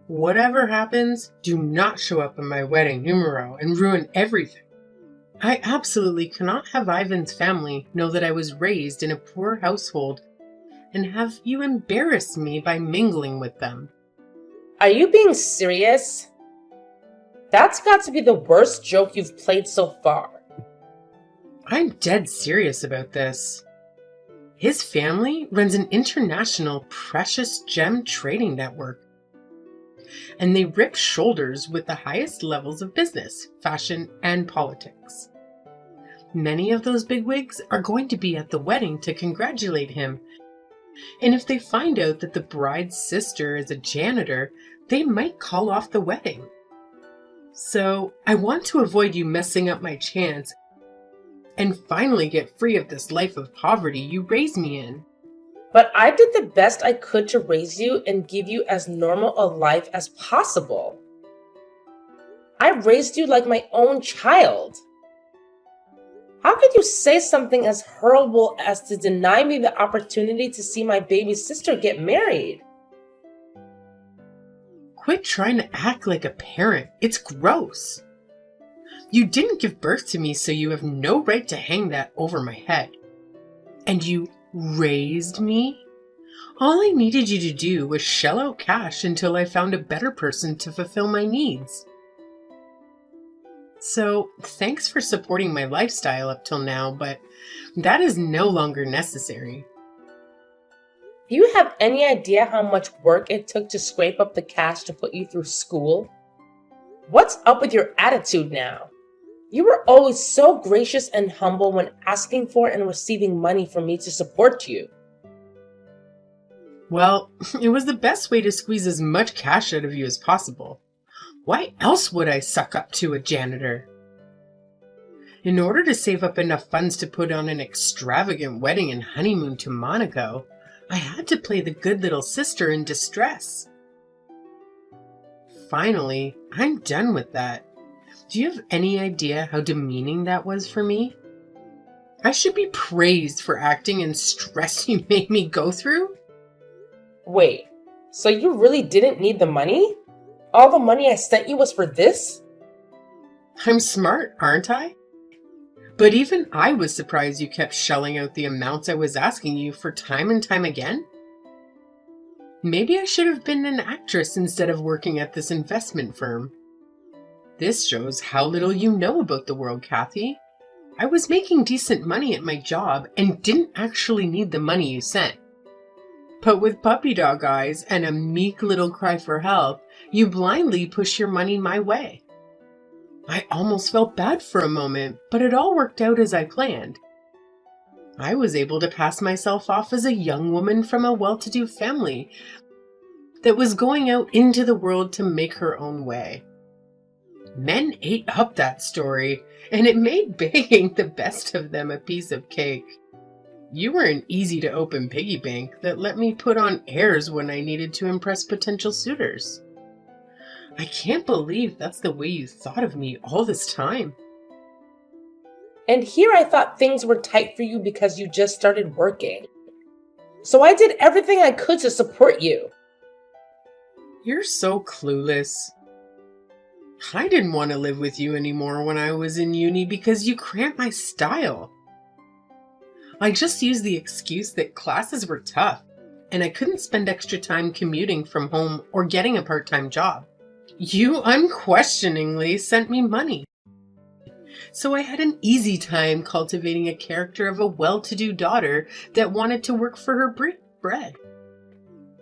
Whatever happens, do not show up at my wedding numero and ruin everything. I absolutely cannot have Ivan's family know that I was raised in a poor household and have you embarrass me by mingling with them. Are you being serious? That's got to be the worst joke you've played so far. I'm dead serious about this. His family runs an international precious gem trading network, and they rip shoulders with the highest levels of business, fashion, and politics. Many of those bigwigs are going to be at the wedding to congratulate him, and if they find out that the bride's sister is a janitor, they might call off the wedding. So I want to avoid you messing up my chance and finally get free of this life of poverty you raised me in. But I did the best I could to raise you and give you as normal a life as possible. I raised you like my own child. How could you say something as horrible as to deny me the opportunity to see my baby sister get married? Quit trying to act like a parent. It's gross. You didn't give birth to me, so you have no right to hang that over my head. And you raised me? All I needed you to do was shell out cash until I found a better person to fulfill my needs. So, thanks for supporting my lifestyle up till now, but that is no longer necessary. Do you have any idea how much work it took to scrape up the cash to put you through school? What's up with your attitude now? You were always so gracious and humble when asking for and receiving money from me to support you. Well, it was the best way to squeeze as much cash out of you as possible. Why else would I suck up to a janitor? In order to save up enough funds to put on an extravagant wedding and honeymoon to Monaco, I had to play the good little sister in distress. Finally, I'm done with that. Do you have any idea how demeaning that was for me? I should be praised for acting in stress you made me go through? Wait, so you really didn't need the money? All the money I sent you was for this? I'm smart, aren't I? But even I was surprised you kept shelling out the amounts I was asking you for time and time again. Maybe I should have been an actress instead of working at this investment firm. This shows how little you know about the world, Kathy. I was making decent money at my job and didn't actually need the money you sent. But with puppy dog eyes and a meek little cry for help, you blindly push your money my way. I almost felt bad for a moment, but it all worked out as I planned. I was able to pass myself off as a young woman from a well-to-do family that was going out into the world to make her own way. Men ate up that story, and it made begging the best of them a piece of cake. You were an easy-to-open piggy bank that let me put on airs when I needed to impress potential suitors. I can't believe that's the way you thought of me all this time. And here I thought things were tight for you because you just started working. So I did everything I could to support you. You're so clueless. I didn't want to live with you anymore when I was in uni because you cramped my style. I just used the excuse that classes were tough and I couldn't spend extra time commuting from home or getting a part-time job. You unquestioningly sent me money. So I had an easy time cultivating a character of a well-to-do daughter that wanted to work for her bread.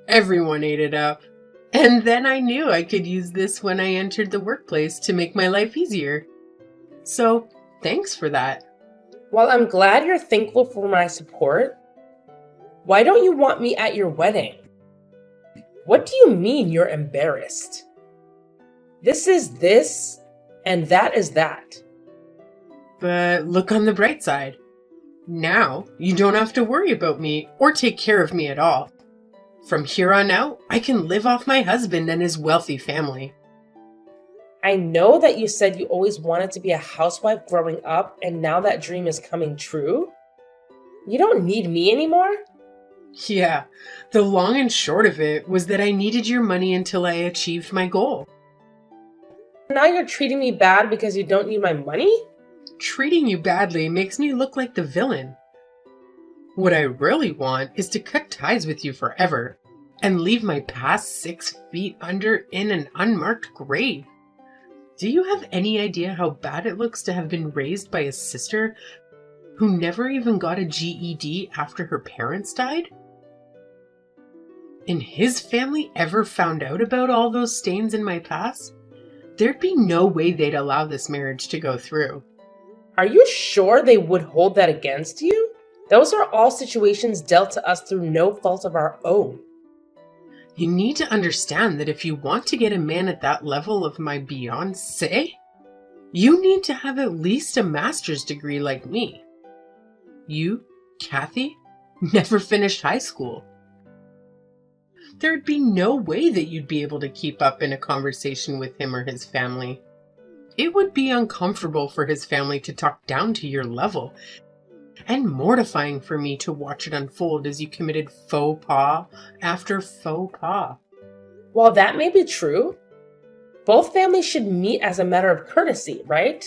Everyone ate it up. And then I knew I could use this when I entered the workplace to make my life easier. So, thanks for that. While I'm glad you're thankful for my support, why don't you want me at your wedding? What do you mean you're embarrassed? This is this, and that is that. But look on the bright side. Now, you don't have to worry about me or take care of me at all. From here on out, I can live off my husband and his wealthy family. I know that you said you always wanted to be a housewife growing up, and now that dream is coming true. You don't need me anymore? Yeah, the long and short of it was that I needed your money until I achieved my goal. Now you're treating me bad because you don't need my money? Treating you badly makes me look like the villain. What I really want is to cut ties with you forever and leave my past 6 feet under in an unmarked grave. Do you have any idea how bad it looks to have been raised by a sister who never even got a GED after her parents died? And his family ever found out about all those stains in my past, there'd be no way they'd allow this marriage to go through. Are you sure they would hold that against you? Those are all situations dealt to us through no fault of our own. You need to understand that if you want to get a man at that level of my Beyoncé, you need to have at least a master's degree like me. You, Kathy, never finished high school. There'd be no way that you'd be able to keep up in a conversation with him or his family. It would be uncomfortable for his family to talk down to your level, and mortifying for me to watch it unfold as you committed faux pas after faux pas. While that may be true, both families should meet as a matter of courtesy, right?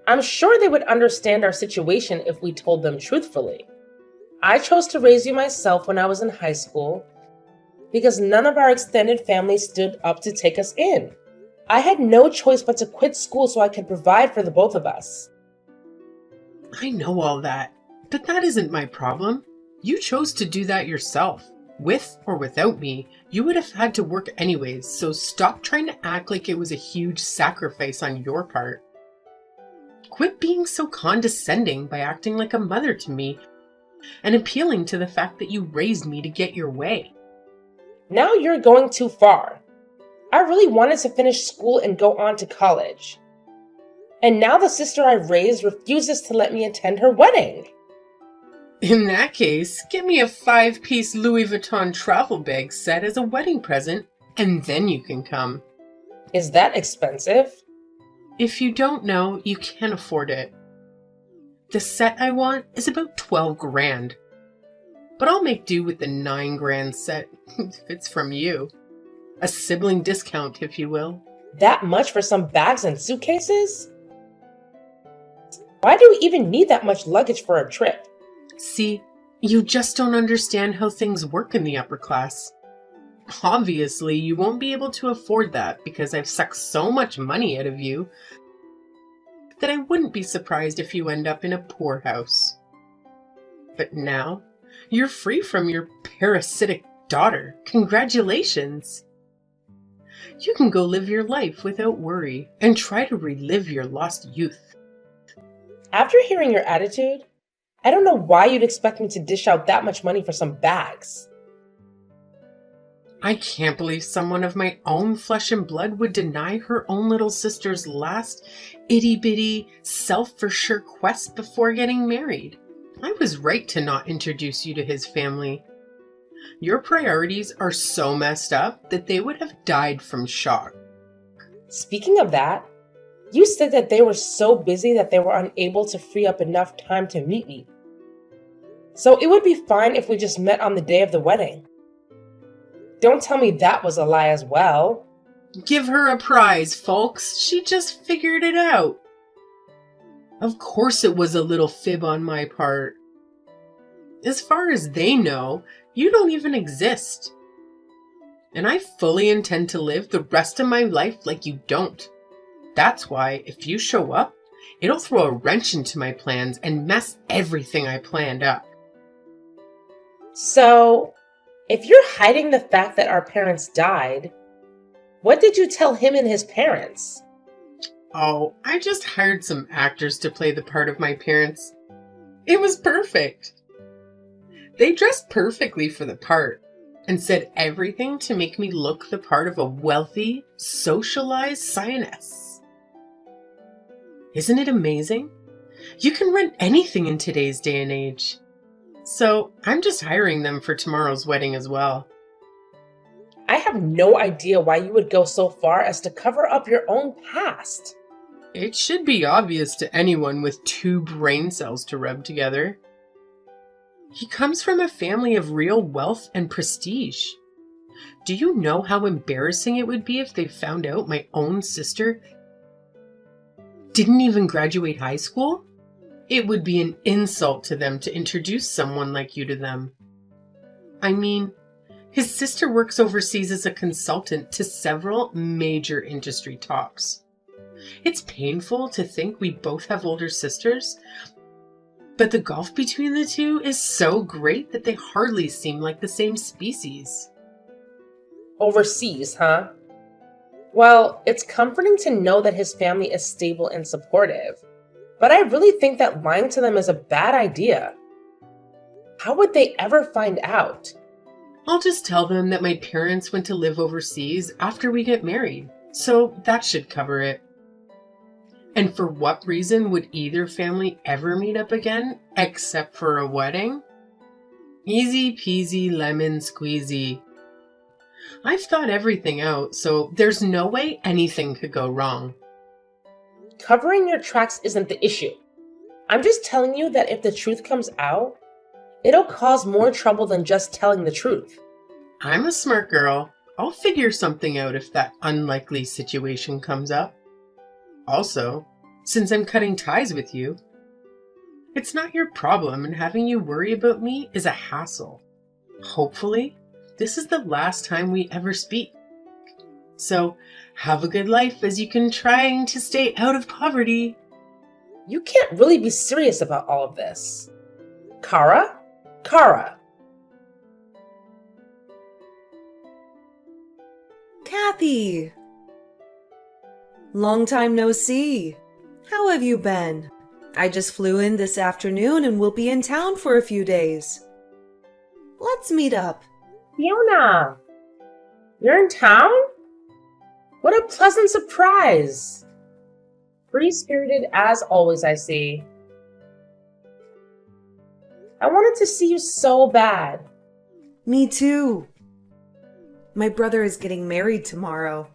I'm sure they would understand our situation if we told them truthfully. I chose to raise you myself when I was in high school because none of our extended family stood up to take us in. I had no choice but to quit school so I could provide for the both of us. I know all that, but that isn't my problem. You chose to do that yourself. With or without me, you would have had to work anyways, so stop trying to act like it was a huge sacrifice on your part. Quit being so condescending by acting like a mother to me and appealing to the fact that you raised me to get your way. Now you're going too far. I really wanted to finish school and go on to college. And now the sister I raised refuses to let me attend her wedding. In that case, get me a 5-piece Louis Vuitton travel bag set as a wedding present, and then you can come. Is that expensive? If you don't know, you can't afford it. The set I want is about 12 grand. But I'll make do with the 9 grand set if it's from you. A sibling discount, if you will. That much for some bags and suitcases? Why do we even need that much luggage for a trip? See, you just don't understand how things work in the upper class. Obviously, you won't be able to afford that because I've sucked so much money out of you that I wouldn't be surprised if you end up in a poorhouse. But now, you're free from your parasitic daughter. Congratulations! You can go live your life without worry and try to relive your lost youth. After hearing your attitude, I don't know why you'd expect me to dish out that much money for some bags. I can't believe someone of my own flesh and blood would deny her own little sister's last itty-bitty, self-for-sure quest before getting married. I was right to not introduce you to his family. Your priorities are so messed up that they would have died from shock. Speaking of that, you said that they were so busy that they were unable to free up enough time to meet me. So it would be fine if we just met on the day of the wedding. Don't tell me that was a lie as well. Give her a prize, folks. She just figured it out. Of course it was a little fib on my part. As far as they know, you don't even exist. And I fully intend to live the rest of my life like you don't. That's why, if you show up, it'll throw a wrench into my plans and mess everything I planned up. So, if you're hiding the fact that our parents died, what did you tell him and his parents? Oh, I just hired some actors to play the part of my parents. It was perfect. They dressed perfectly for the part and said everything to make me look the part of a wealthy, socialized scientist. Isn't it amazing? You can rent anything in today's day and age. So I'm just hiring them for tomorrow's wedding as well. I have no idea why you would go so far as to cover up your own past. It should be obvious to anyone with 2 brain cells to rub together. He comes from a family of real wealth and prestige. Do you know how embarrassing it would be if they found out my own sister didn't even graduate high school? It would be an insult to them to introduce someone like you to them. I mean, his sister works overseas as a consultant to several major industry tops. It's painful to think we both have older sisters, but the gulf between the two is so great that they hardly seem like the same species. Overseas, huh? Well, it's comforting to know that his family is stable and supportive, but I really think that lying to them is a bad idea. How would they ever find out? I'll just tell them that my parents went to live overseas after we get married, so that should cover it. And for what reason would either family ever meet up again, except for a wedding? Easy peasy lemon squeezy. I've thought everything out, so there's no way anything could go wrong. Covering your tracks isn't the issue. I'm just telling you that if the truth comes out, it'll cause more trouble than just telling the truth. I'm a smart girl. I'll figure something out if that unlikely situation comes up. Also, since I'm cutting ties with you, it's not your problem, and having you worry about me is a hassle. Hopefully, this is the last time we ever speak. So, have a good life as you can trying to stay out of poverty. You can't really be serious about all of this. Kara? Kara. Kathy! Long time no see. How have you been? I just flew in this afternoon and will be in town for a few days. Let's meet up. Fiona! You're in town? What a pleasant surprise! Free-spirited as always, I see. I wanted to see you so bad. Me too. My brother is getting married tomorrow,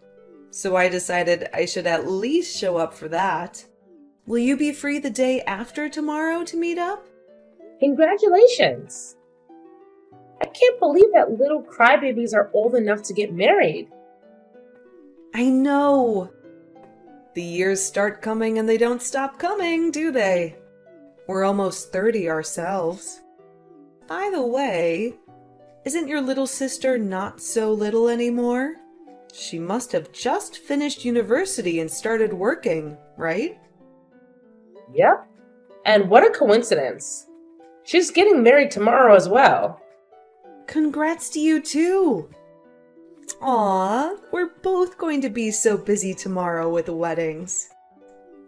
so I decided I should at least show up for that. Will you be free the day after tomorrow to meet up? Congratulations! I can't believe that little crybabies are old enough to get married. I know. The years start coming and they don't stop coming, do they? We're almost 30 ourselves. By the way, isn't your little sister not so little anymore? She must have just finished university and started working, right? Yep. And what a coincidence. She's getting married tomorrow as well. Congrats to you too. Aw, we're both going to be so busy tomorrow with the weddings.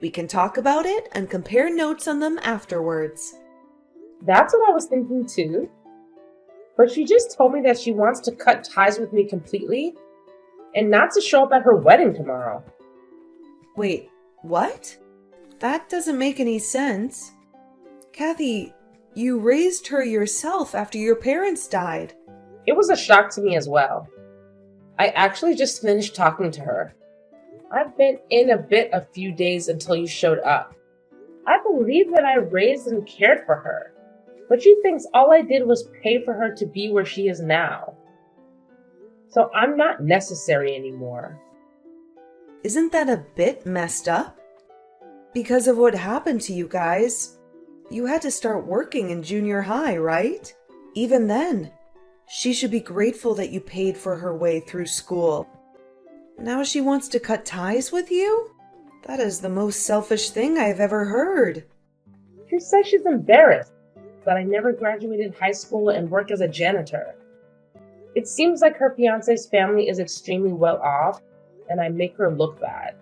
We can talk about it and compare notes on them afterwards. That's what I was thinking too. But she just told me that she wants to cut ties with me completely and not to show up at her wedding tomorrow. Wait, what? That doesn't make any sense. Kathy, you raised her yourself after your parents died. It was a shock to me as well. I actually just finished talking to her. I've been in a bit a few days until you showed up. I believe that I raised and cared for her, but she thinks all I did was pay for her to be where she is now. So I'm not necessary anymore. Isn't that a bit messed up? Because of what happened to you guys, you had to start working in junior high, right? Even then, she should be grateful that you paid for her way through school. Now she wants to cut ties with you? That is the most selfish thing I've ever heard. She says she's embarrassed that I never graduated high school and work as a janitor. It seems like her fiance's family is extremely well off, and I make her look bad.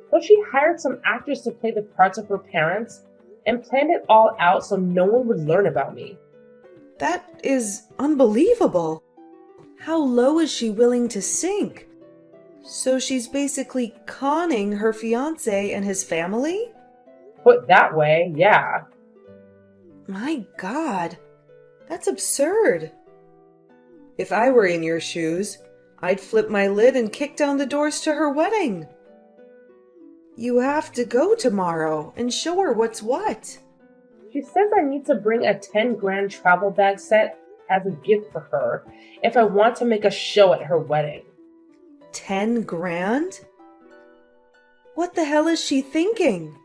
So she hired some actors to play the parts of her parents and planned it all out so no one would learn about me. That is unbelievable. How low is she willing to sink? So she's basically conning her fiancé and his family? Put that way, yeah. My God, that's absurd. If I were in your shoes, I'd flip my lid and kick down the doors to her wedding. You have to go tomorrow and show her what's what. She says I need to bring a 10 grand travel bag set as a gift for her if I want to make a show at her wedding. 10 grand? What the hell is she thinking?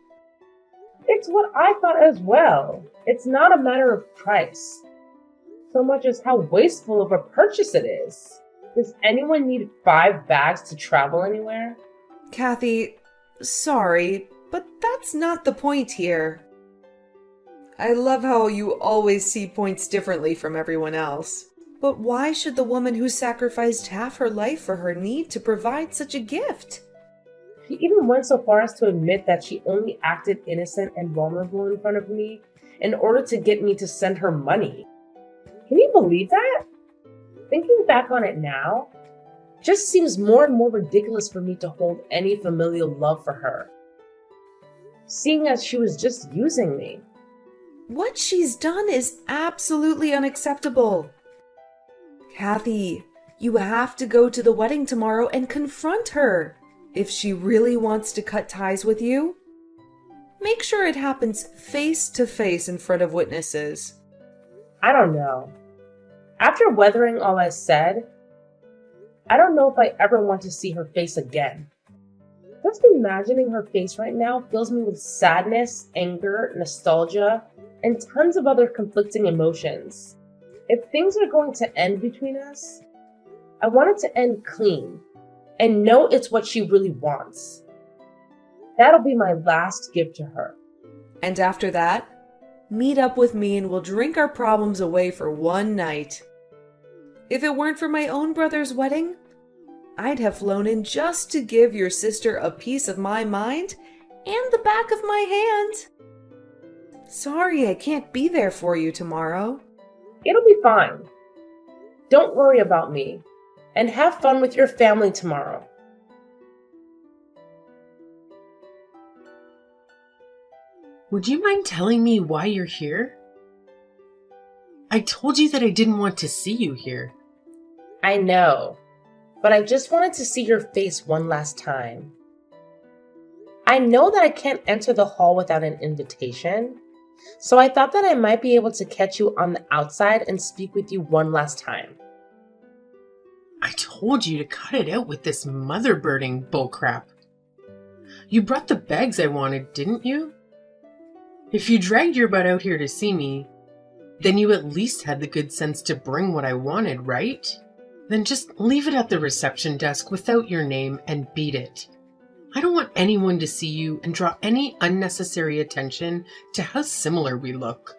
It's what I thought as well. It's not a matter of price, so much as how wasteful of a purchase it is. Does anyone need 5 bags to travel anywhere? Kathy, sorry, but that's not the point here. I love how you always see points differently from everyone else. But why should the woman who sacrificed half her life for her need to provide such a gift? She even went so far as to admit that she only acted innocent and vulnerable in front of me in order to get me to send her money. Can you believe that? Thinking back on it now, just seems more and more ridiculous for me to hold any familial love for her, seeing as she was just using me. What she's done is absolutely unacceptable. Kathy, you have to go to the wedding tomorrow and confront her. If she really wants to cut ties with you, make sure it happens face to face in front of witnesses. I don't know. After weathering all I said, I don't know if I ever want to see her face again. Just imagining her face right now fills me with sadness, anger, nostalgia, and tons of other conflicting emotions. If things are going to end between us, I want it to end clean and know it's what she really wants. That'll be my last gift to her. And after that, meet up with me and we'll drink our problems away for one night. If it weren't for my own brother's wedding, I'd have flown in just to give your sister a piece of my mind and the back of my hand. Sorry I can't be there for you tomorrow. It'll be fine. Don't worry about me, and have fun with your family tomorrow. Would you mind telling me why you're here? I told you that I didn't want to see you here. I know, but I just wanted to see your face one last time. I know that I can't enter the hall without an invitation, so I thought that I might be able to catch you on the outside and speak with you one last time. I told you to cut it out with this mother-birding bullcrap. You brought the bags I wanted, didn't you? If you dragged your butt out here to see me, then you at least had the good sense to bring what I wanted, right? Then just leave it at the reception desk without your name and beat it. I don't want anyone to see you and draw any unnecessary attention to how similar we look.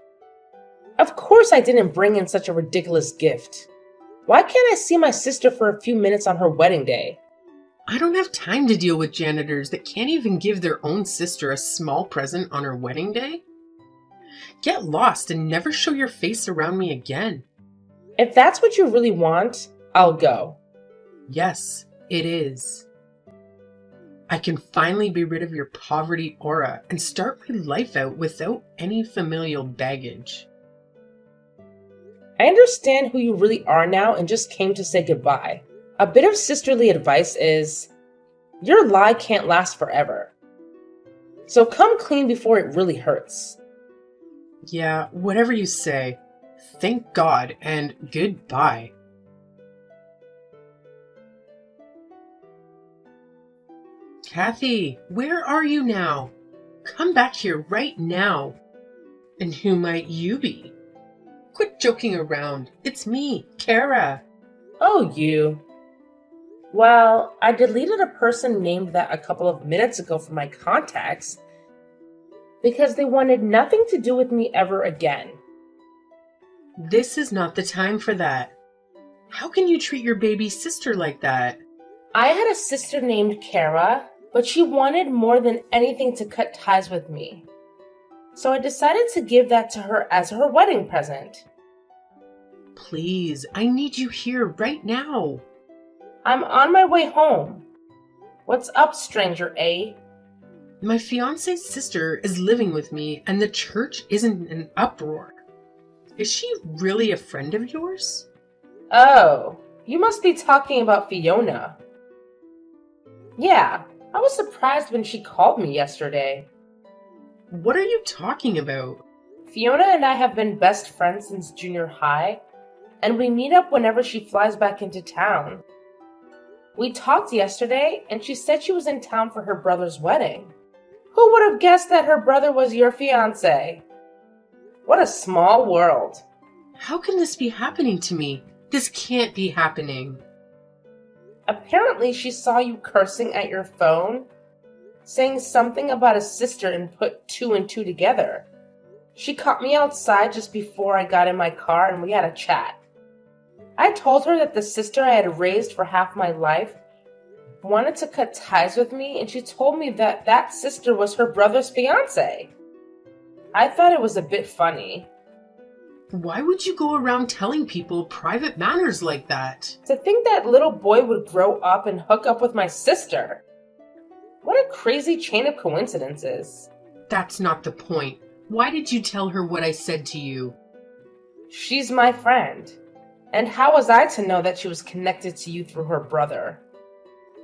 Of course I didn't bring in such a ridiculous gift. Why can't I see my sister for a few minutes on her wedding day? I don't have time to deal with janitors that can't even give their own sister a small present on her wedding day. Get lost and never show your face around me again. If that's what you really want, I'll go. Yes, it is. I can finally be rid of your poverty aura and start my life out without any familial baggage. I understand who you really are now and just came to say goodbye. A bit of sisterly advice is, your lie can't last forever. So come clean before it really hurts. Yeah, whatever you say. Thank God and goodbye. Kathy, where are you now? Come back here right now. And who might you be? Quit joking around. It's me, Kara. Oh, you. Well, I deleted a person named that a couple of minutes ago from my contacts because they wanted nothing to do with me ever again. This is not the time for that. How can you treat your baby sister like that? I had a sister named Kara, but she wanted more than anything to cut ties with me. So I decided to give that to her as her wedding present. Please, I need you here right now. I'm on my way home. What's up, stranger A? My fiance's sister is living with me and the church isn't in an uproar. Is she really a friend of yours? Oh, you must be talking about Fiona. Yeah, I was surprised when she called me yesterday. What are you talking about? Fiona and I have been best friends since junior high, and we meet up whenever she flies back into town. We talked yesterday, and she said she was in town for her brother's wedding. Who would have guessed that her brother was your fiancé? What a small world. How can this be happening to me? This can't be happening. Apparently, she saw you cursing at your phone, saying something about a sister and put two and two together. She caught me outside just before I got in my car and we had a chat. I told her that the sister I had raised for half my life wanted to cut ties with me, and she told me that that sister was her brother's fiancé. I thought it was a bit funny. Why would you go around telling people private matters like that? To think that little boy would grow up and hook up with my sister. What a crazy chain of coincidences. That's not the point. Why did you tell her what I said to you? She's my friend. And how was I to know that she was connected to you through her brother?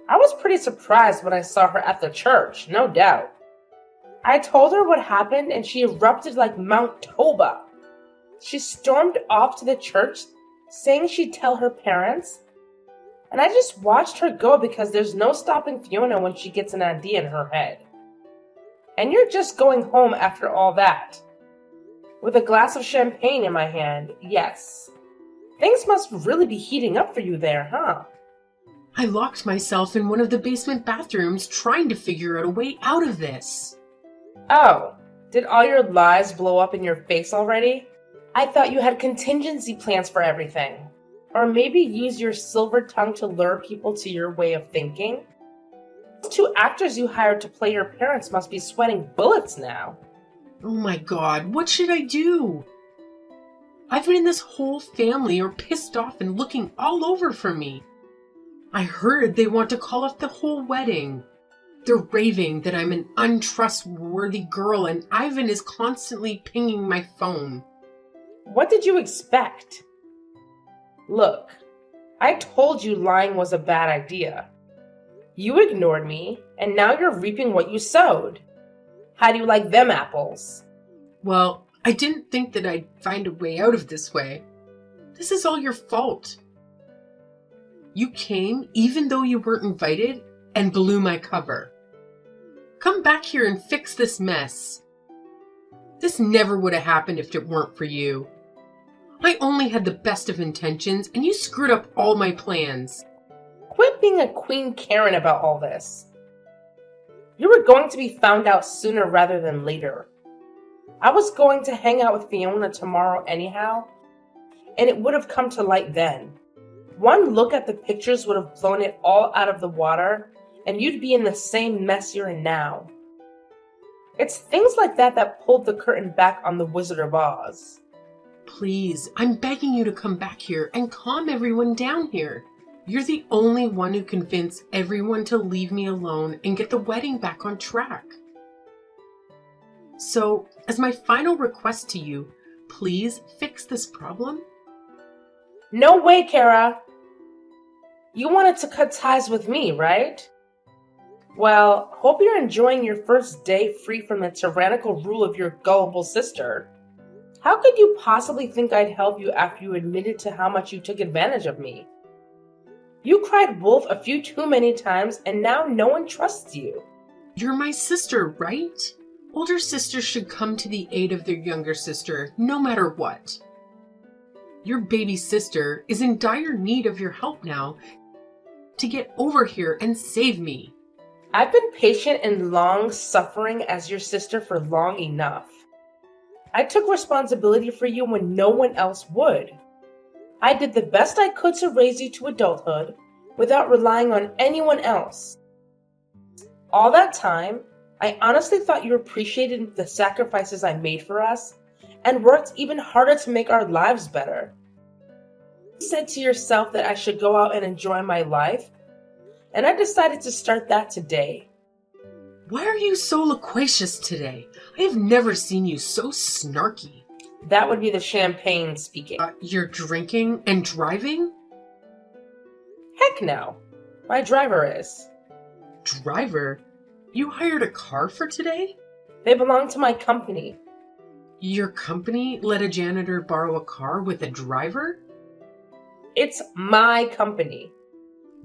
I was pretty surprised when I saw her at the church, no doubt. I told her what happened and she erupted like Mount Toba. She stormed off to the church, saying she'd tell her parents. And I just watched her go because there's no stopping Fiona when she gets an idea in her head. And you're just going home after all that. With a glass of champagne in my hand, yes. Things must really be heating up for you there, huh? I locked myself in one of the basement bathrooms trying to figure out a way out of this. Oh, did all your lies blow up in your face already? I thought you had contingency plans for everything. Or maybe use your silver tongue to lure people to your way of thinking? Those two actors you hired to play your parents must be sweating bullets now. Oh my God, what should I do? Ivan and this whole family are pissed off and looking all over for me. I heard they want to call off the whole wedding. They're raving that I'm an untrustworthy girl and Ivan is constantly pinging my phone. What did you expect? Look, I told you lying was a bad idea. You ignored me, and now you're reaping what you sowed. How do you like them apples? Well, I didn't think that I'd find a way out of this way. This is all your fault. You came, even though you weren't invited, and blew my cover. Come back here and fix this mess. This never would have happened if it weren't for you. I only had the best of intentions, and you screwed up all my plans. Quit being a Queen Karen about all this. You were going to be found out sooner rather than later. I was going to hang out with Fiona tomorrow anyhow, and it would have come to light then. One look at the pictures would have blown it all out of the water, and you'd be in the same mess you're in now. It's things like that that pulled the curtain back on the Wizard of Oz. Please, I'm begging you to come back here and calm everyone down here. You're the only one who convinced everyone to leave me alone and get the wedding back on track. So, as my final request to you, please fix this problem. No way, Kara! You wanted to cut ties with me, right? Well, hope you're enjoying your first day free from the tyrannical rule of your gullible sister. How could you possibly think I'd help you after you admitted to how much you took advantage of me? You cried wolf a few too many times, and now no one trusts you. You're my sister, right? Older sisters should come to the aid of their younger sister, no matter what. Your baby sister is in dire need of your help now to get over here and save me. I've been patient and long-suffering as your sister for long enough. I took responsibility for you when no one else would. I did the best I could to raise you to adulthood without relying on anyone else. All that time, I honestly thought you appreciated the sacrifices I made for us and worked even harder to make our lives better. You said to yourself that I should go out and enjoy my life, and I decided to start that today. Why are you so loquacious today? I have never seen you so snarky. That would be the champagne speaking. You're drinking and driving? Heck no. My driver is. Driver? You hired a car for today? They belong to my company. Your company let a janitor borrow a car with a driver? It's my company.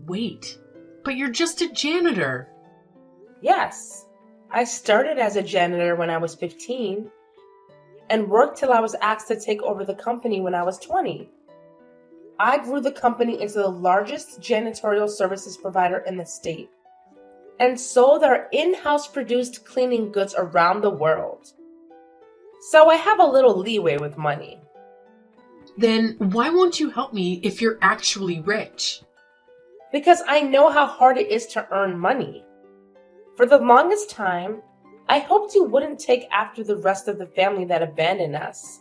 Wait, but you're just a janitor. Yes, I started as a janitor when I was 15 and worked till I was asked to take over the company when I was 20. I grew the company into the largest janitorial services provider in the state and sold our in-house produced cleaning goods around the world. So I have a little leeway with money. Then why won't you help me if you're actually rich? Because I know how hard it is to earn money. For the longest time, I hoped you wouldn't take after the rest of the family that abandoned us.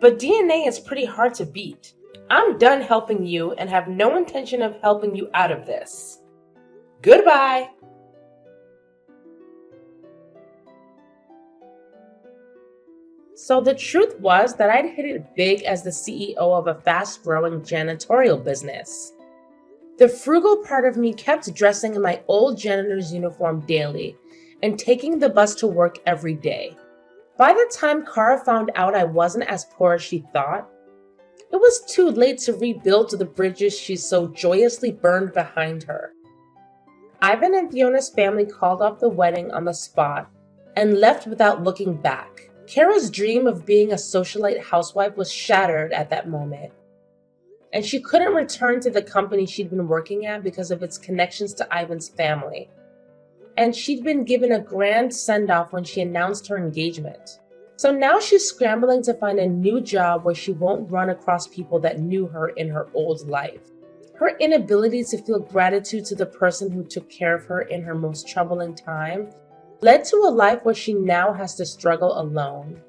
But DNA is pretty hard to beat. I'm done helping you and have no intention of helping you out of this. Goodbye. So the truth was that I'd hit it big as the CEO of a fast-growing janitorial business. The frugal part of me kept dressing in my old janitor's uniform daily and taking the bus to work every day. By the time Kara found out I wasn't as poor as she thought, it was too late to rebuild the bridges she so joyously burned behind her. Ivan and Fiona's family called off the wedding on the spot and left without looking back. Kara's dream of being a socialite housewife was shattered at that moment, and she couldn't return to the company she'd been working at because of its connections to Ivan's family. And she'd been given a grand send-off when she announced her engagement. So now she's scrambling to find a new job where she won't run across people that knew her in her old life. Her inability to feel gratitude to the person who took care of her in her most troubling time led to a life where she now has to struggle alone.